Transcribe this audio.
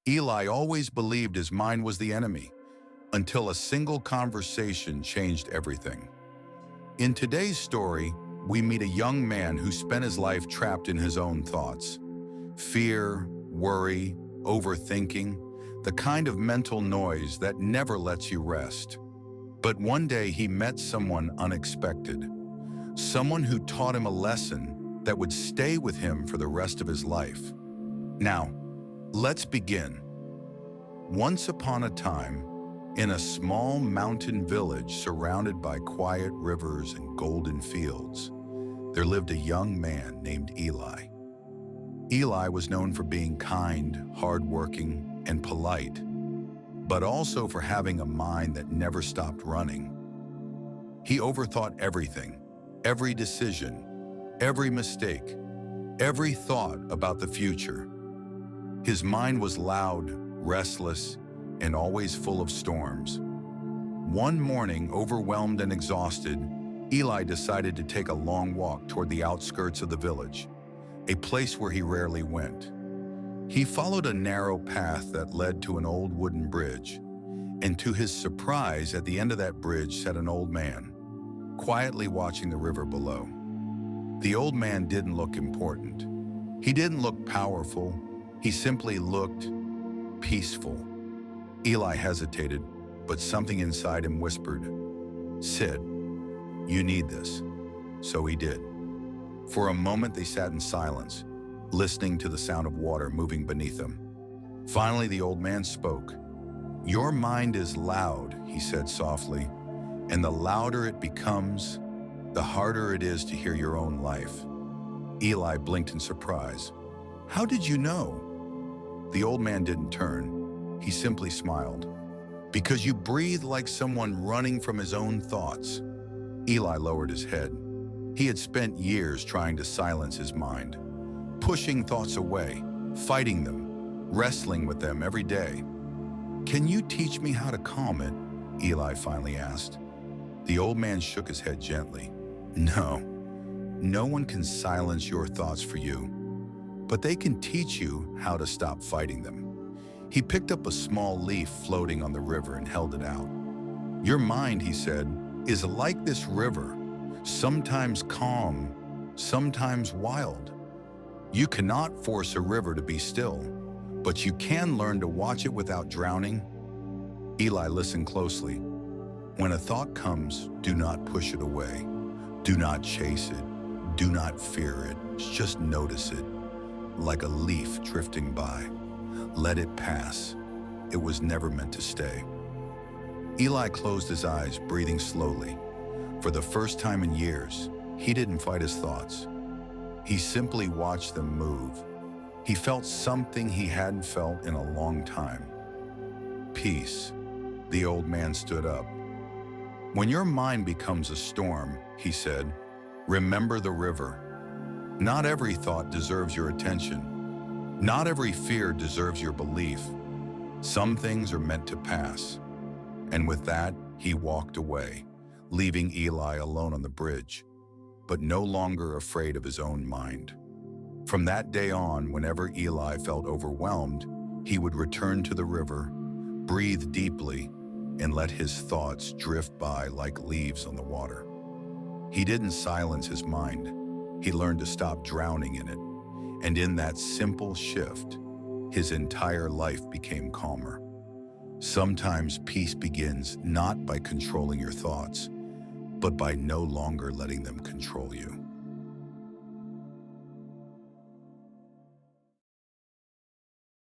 Eli always believed his mind was the enemy, until a single conversation changed everything. In today's story, we meet a young man who spent his life trapped in his own thoughts. Fear, worry, overthinking, the kind of mental noise that never lets you rest. But one day he met someone unexpected, someone who taught him a lesson that would stay with him for the rest of his life. Now, let's begin. Once upon a time, in a small mountain village surrounded by quiet rivers and golden fields, there lived a young man named Eli. Eli was known for being kind, hardworking, and polite, but also for having a mind that never stopped running. He overthought everything, every decision, every mistake, every thought about the future. His mind was loud, restless, and always full of storms. One morning, overwhelmed and exhausted, Eli decided to take a long walk toward the outskirts of the village, a place where he rarely went. He followed a narrow path that led to an old wooden bridge, and to his surprise, at the end of that bridge sat an old man, quietly watching the river below. The old man didn't look important. He didn't look powerful. He simply looked peaceful. Eli hesitated, but something inside him whispered, "Sid, you need this." So he did. For a moment they sat in silence, listening to the sound of water moving beneath them. Finally, the old man spoke. "Your mind is loud," he said softly, "and the louder it becomes, the harder it is to hear your own life." Eli blinked in surprise. "How did you know?" The old man didn't turn. He simply smiled. "Because you breathe like someone running from his own thoughts." Eli lowered his head. He had spent years trying to silence his mind, pushing thoughts away, fighting them, wrestling with them every day. "Can you teach me how to calm it?" Eli finally asked. The old man shook his head gently. "No, no one can silence your thoughts for you, but they can teach you how to stop fighting them." He picked up a small leaf floating on the river and held it out. "Your mind," he said, "is like this river, sometimes calm, sometimes wild. You cannot force a river to be still, but you can learn to watch it without drowning." Eli listened closely. "When a thought comes, do not push it away. Do not chase it. Do not fear it. Just notice it, like a leaf drifting by. Let it pass. It was never meant to stay." Eli closed his eyes, breathing slowly. For the first time in years, he didn't fight his thoughts. He simply watched them move. He felt something he hadn't felt in a long time. Peace. The old man stood up. "When your mind becomes a storm," he said, "remember the river. Not every thought deserves your attention. Not every fear deserves your belief. Some things are meant to pass." And with that, he walked away, leaving Eli alone on the bridge, but no longer afraid of his own mind. From that day on, whenever Eli felt overwhelmed, he would return to the river, breathe deeply, and let his thoughts drift by like leaves on the water. He didn't silence his mind. He learned to stop drowning in it. And in that simple shift, his entire life became calmer. Sometimes peace begins not by controlling your thoughts, but by no longer letting them control you.